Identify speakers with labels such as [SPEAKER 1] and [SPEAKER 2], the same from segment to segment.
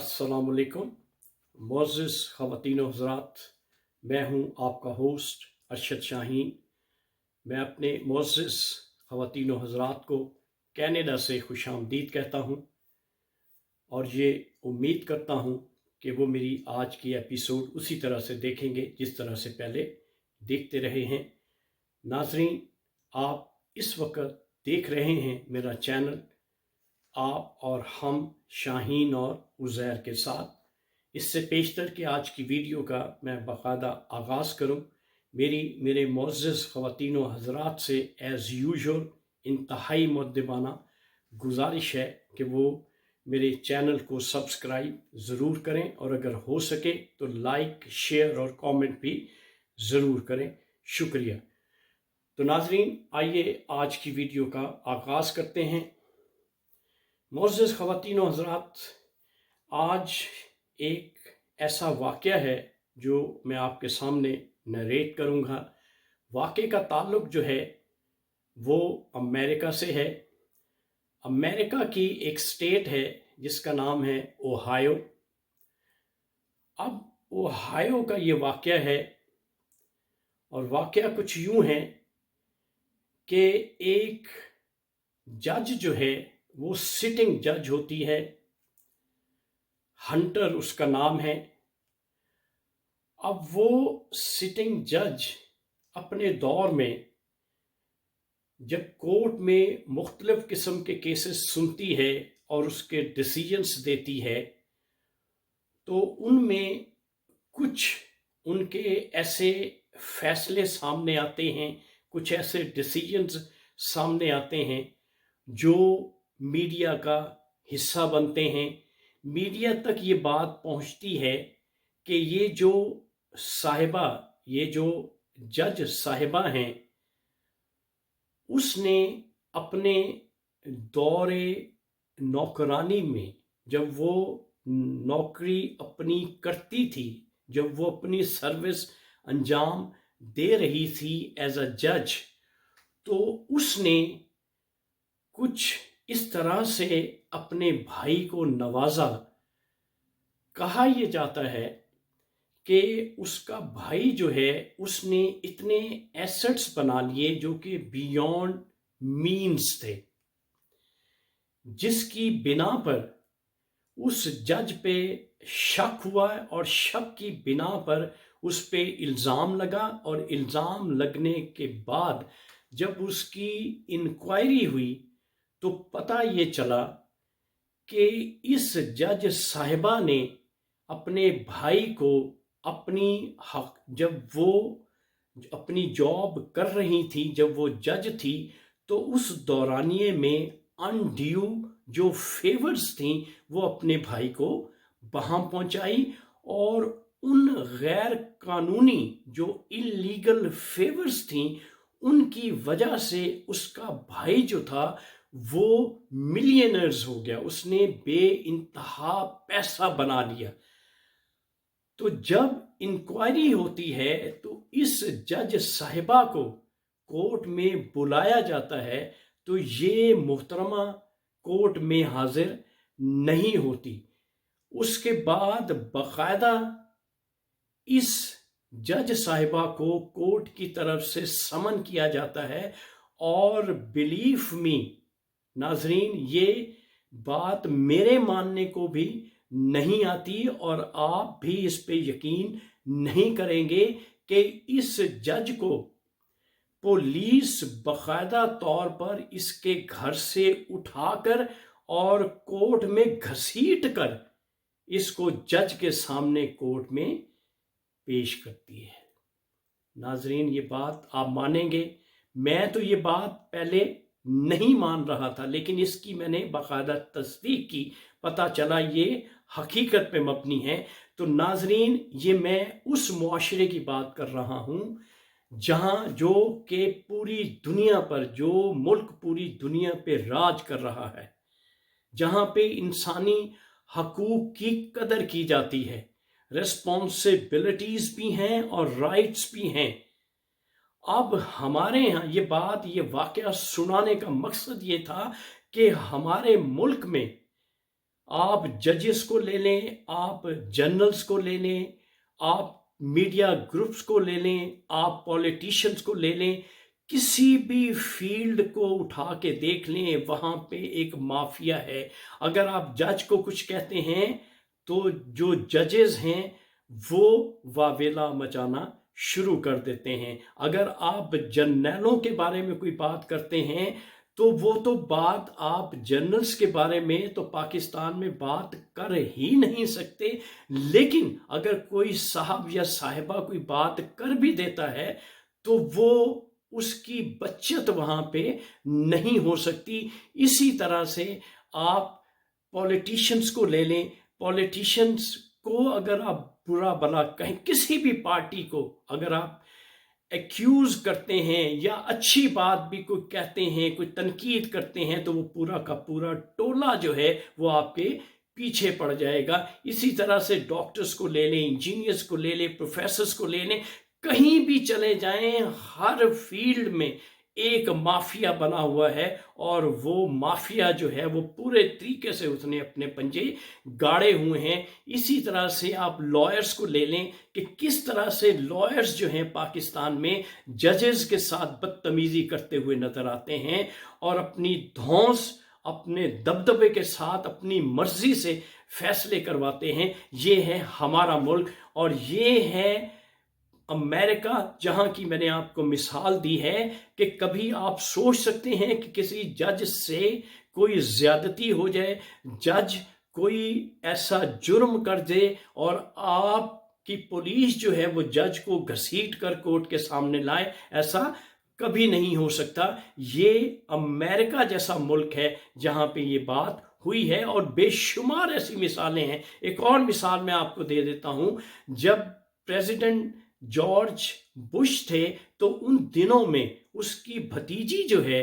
[SPEAKER 1] अस्सलाम वालेकुम। मुअज़्ज़िज़ ख़वातीन व हज़रात, मैं हूँ आपका होस्ट अरशद शाहीन। मैं अपने मुअज़्ज़िज़ ख़वातीन व हज़रात को कनाडा से खुशामदीद कहता हूँ और ये उम्मीद करता हूँ कि वो मेरी आज की एपिसोड उसी तरह से देखेंगे जिस तरह से पहले देखते रहे हैं। नाज़रीन, आप इस वक्त देख रहे हैं मेरा चैनल आप और हम शाहीन और उज़ैर के साथ। इससे पेशतर कि आज की वीडियो का मैं बाकायदा आगाज़ करूँ, मेरे मुअज़्ज़िज़ ख़वातीन व हज़रात से एज़ यूजुअल इंतहाई मुअद्दबाना गुजारिश है कि वो मेरे चैनल को सब्सक्राइब ज़रूर करें और अगर हो सके तो लाइक, शेयर और कमेंट भी ज़रूर करें। शुक्रिया। तो नाज़रीन, आइए आज की वीडियो का आगाज़ करते हैं। मुअज़्ज़िज़ ख़वातीन व हज़रात, आज एक ऐसा वाक़या है जो मैं आपके सामने नरेट करूँगा। वाक़े का ताल्लुक़ जो है वो अमेरिका से है। अमेरिका की एक स्टेट है जिसका नाम है ओहायो। अब ओहायो का ये वाक़या है और वाक़या कुछ यूँ है कि एक जज जो है वो सिटिंग जज होती है, हंटर उसका नाम है। अब वो सिटिंग जज अपने दौर में जब कोर्ट में मुख्तलिफ किस्म के केसेस सुनती है और उसके डिसीजंस देती है तो उनमें कुछ उनके ऐसे फैसले सामने आते हैं, कुछ ऐसे डिसीजंस सामने आते हैं जो मीडिया का हिस्सा बनते हैं। मीडिया तक ये बात पहुंचती है कि ये जो जज साहिबा हैं, उसने अपने दौरे नौकरानी में जब वो नौकरी अपनी करती थी, जब वो अपनी सर्विस अंजाम दे रही थी एज अ जज, तो उसने कुछ इस तरह से अपने भाई को नवाजा। कहा यह जाता है कि उसका भाई जो है उसने इतने एसेट्स बना लिए जो कि बियॉन्ड मीन्स थे, जिसकी बिना पर उस जज पे शक हुआ और शक की बिना पर उस पे इल्ज़ाम लगा और इल्ज़ाम लगने के बाद जब उसकी इंक्वायरी हुई तो पता ये चला कि इस जज साहिबा ने अपने भाई को जब वो अपनी जॉब कर रही थी, जब वो जज थी, तो उस दौरानिए में अनड्यू जो फेवर्स थी वो अपने भाई को वहां पहुंचाई और उन गैर कानूनी जो इलीगल फेवर्स थी उनकी वजह से उसका भाई जो था वो मिलियनर्स हो गया, उसने बेइंतहा पैसा बना लिया। तो जब इंक्वायरी होती है तो इस जज साहिबा को कोर्ट में बुलाया जाता है तो ये मोहतरमा कोर्ट में हाजिर नहीं होती। उसके बाद बाकायदा इस जज साहिबा को कोर्ट की तरफ से समन किया जाता है और बिलीव मी नाजरीन, ये बात मेरे मानने को भी नहीं आती और आप भी इस पे यकीन नहीं करेंगे कि इस जज को पुलिस बाकायदा तौर पर इसके घर से उठाकर और कोर्ट में घसीट कर इसको जज के सामने कोर्ट में पेश करती है। नाजरीन, ये बात आप मानेंगे, मैं तो ये बात पहले नहीं मान रहा था, लेकिन इसकी मैंने बाकायदा तस्दीक की, पता चला ये हकीकत पे मबनी है। तो नाजरीन, ये मैं उस मुआशरे की बात कर रहा हूँ जहाँ जो कि पूरी दुनिया पर, जो मुल्क पूरी दुनिया पे राज कर रहा है, जहाँ पे इंसानी हकूक की कदर की जाती है, रिस्पॉन्सिबिलिटीज भी हैं और राइट्स भी हैं। अब हमारे यहाँ ये वाकया सुनाने का मकसद ये था कि हमारे मुल्क में आप जजेस को ले लें, आप जर्नल्स को ले लें, आप मीडिया ग्रुप्स को ले लें, आप पॉलिटिशियंस को ले लें, किसी भी फील्ड को उठा के देख लें, वहाँ पे एक माफिया है। अगर आप जज को कुछ कहते हैं तो जो जजेस हैं वो वावेला मचाना शुरू कर देते हैं। अगर आप जर्नलों के बारे में कोई बात करते हैं तो वो तो बात आप जर्नल्स के बारे में तो पाकिस्तान में बात कर ही नहीं सकते। लेकिन अगर कोई साहब या साहिबा कोई बात कर भी देता है तो वो उसकी बचत वहाँ पे नहीं हो सकती। इसी तरह से आप पॉलिटिशियंस को ले लें, पॉलिटिशियंस को अगर आप बुरा भला कहें, किसी भी पार्टी को अगर आप एक्यूज करते हैं या अच्छी बात भी कोई कहते हैं, कोई तनकीद करते हैं, तो वो पूरा का पूरा टोला जो है वो आपके पीछे पड़ जाएगा। इसी तरह से डॉक्टर्स को ले लें, इंजीनियर्स को ले लें, प्रोफेसर्स को ले लें, कहीं भी चले जाएं, हर फील्ड में एक माफिया बना हुआ है और वो माफिया जो है वो पूरे तरीके से उसने अपने पंजे गाड़े हुए हैं। इसी तरह से आप लॉयर्स को ले लें कि किस तरह से लॉयर्स जो हैं पाकिस्तान में जजेस के साथ बदतमीजी करते हुए नजर आते हैं और अपनी धौंस, अपने दबदबे के साथ अपनी मर्जी से फैसले करवाते हैं। ये है हमारा मुल्क और ये है अमेरिका, जहां की मैंने आपको मिसाल दी है कि कभी आप सोच सकते हैं कि किसी जज से कोई ज्यादती हो जाए, जज कोई ऐसा जुर्म कर दे और आपकी पुलिस जो है वो जज को घसीट कर कोर्ट के सामने लाए, ऐसा कभी नहीं हो सकता। ये अमेरिका जैसा मुल्क है जहां पे ये बात हुई है और बेशुमार ऐसी मिसालें हैं। एक और मिसाल मैं आपको दे देता हूं, जब प्रेसिडेंट जॉर्ज बुश थे तो उन दिनों में उसकी भतीजी जो है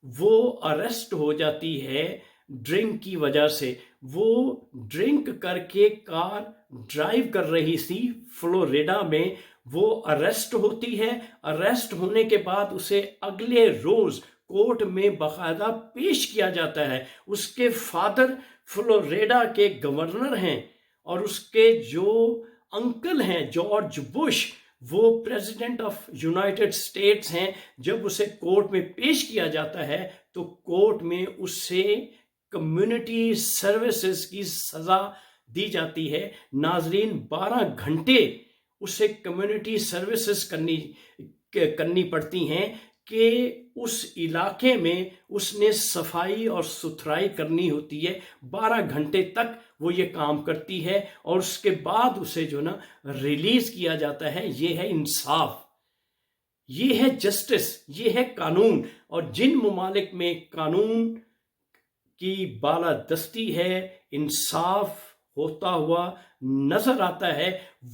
[SPEAKER 1] वो अरेस्ट हो जाती है ड्रिंक की वजह से। वो ड्रिंक करके कार ड्राइव कर रही थी फ्लोरिडा में, वो अरेस्ट होती है। अरेस्ट होने के बाद उसे अगले रोज कोर्ट में बाकायदा पेश किया जाता है। उसके फादर फ्लोरिडा के गवर्नर हैं और उसके जो अंकल हैं जॉर्ज बुश, वो प्रेसिडेंट ऑफ यूनाइटेड स्टेट्स हैं। जब उसे कोर्ट में पेश किया जाता है तो कोर्ट में उसे कम्युनिटी सर्विसेज की सजा दी जाती है। नाजरीन, 12 घंटे उसे कम्युनिटी सर्विसेज करनी पड़ती हैं कि उस इलाके में उसने सफाई और सुथराई करनी होती है। 12 घंटे तक वो ये काम करती है और उसके बाद उसे जो ना रिलीज किया जाता है। ये है इंसाफ, ये है जस्टिस, ये है कानून। और जिन ममालिक में कानून की बालादस्ती है, इंसाफ होता हुआ नजर आता है,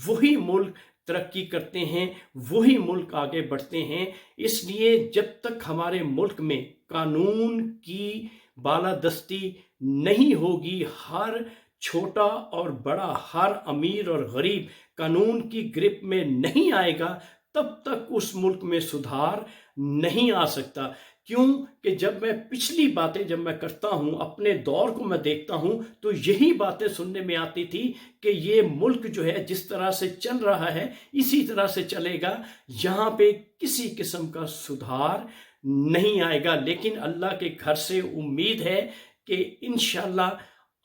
[SPEAKER 1] वही मुल्क तरक्की करते हैं, वही मुल्क आगे बढ़ते हैं। इसलिए जब तक हमारे मुल्क में कानून की बालादस्ती नहीं होगी, हर छोटा और बड़ा, हर अमीर और गरीब कानून की ग्रिप में नहीं आएगा, तब तक उस मुल्क में सुधार नहीं आ सकता। क्यों कि जब मैं पिछली बातें जब मैं करता हूं, अपने दौर को मैं देखता हूं, तो यही बातें सुनने में आती थी कि ये मुल्क जो है जिस तरह से चल रहा है इसी तरह से चलेगा, यहाँ पे किसी किस्म का सुधार नहीं आएगा। लेकिन अल्लाह के घर से उम्मीद है कि इंशाअल्लाह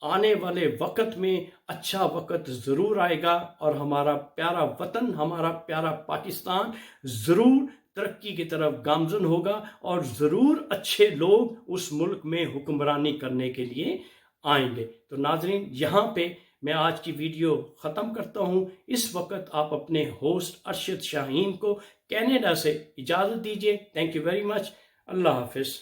[SPEAKER 1] आने वाले वक्त में अच्छा वक्त ज़रूर आएगा और हमारा प्यारा वतन, हमारा प्यारा पाकिस्तान ज़रूर तरक्की की तरफ गामजन होगा और ज़रूर अच्छे लोग उस मुल्क में हुक्मरानी करने के लिए आएंगे। तो नाजरीन, यहाँ पे मैं आज की वीडियो ख़त्म करता हूँ। इस वक्त आप अपने होस्ट अरशद शाहीन को कनाडा से इजाज़त दीजिए। Thank you very much. अल्लाह हाफिज़।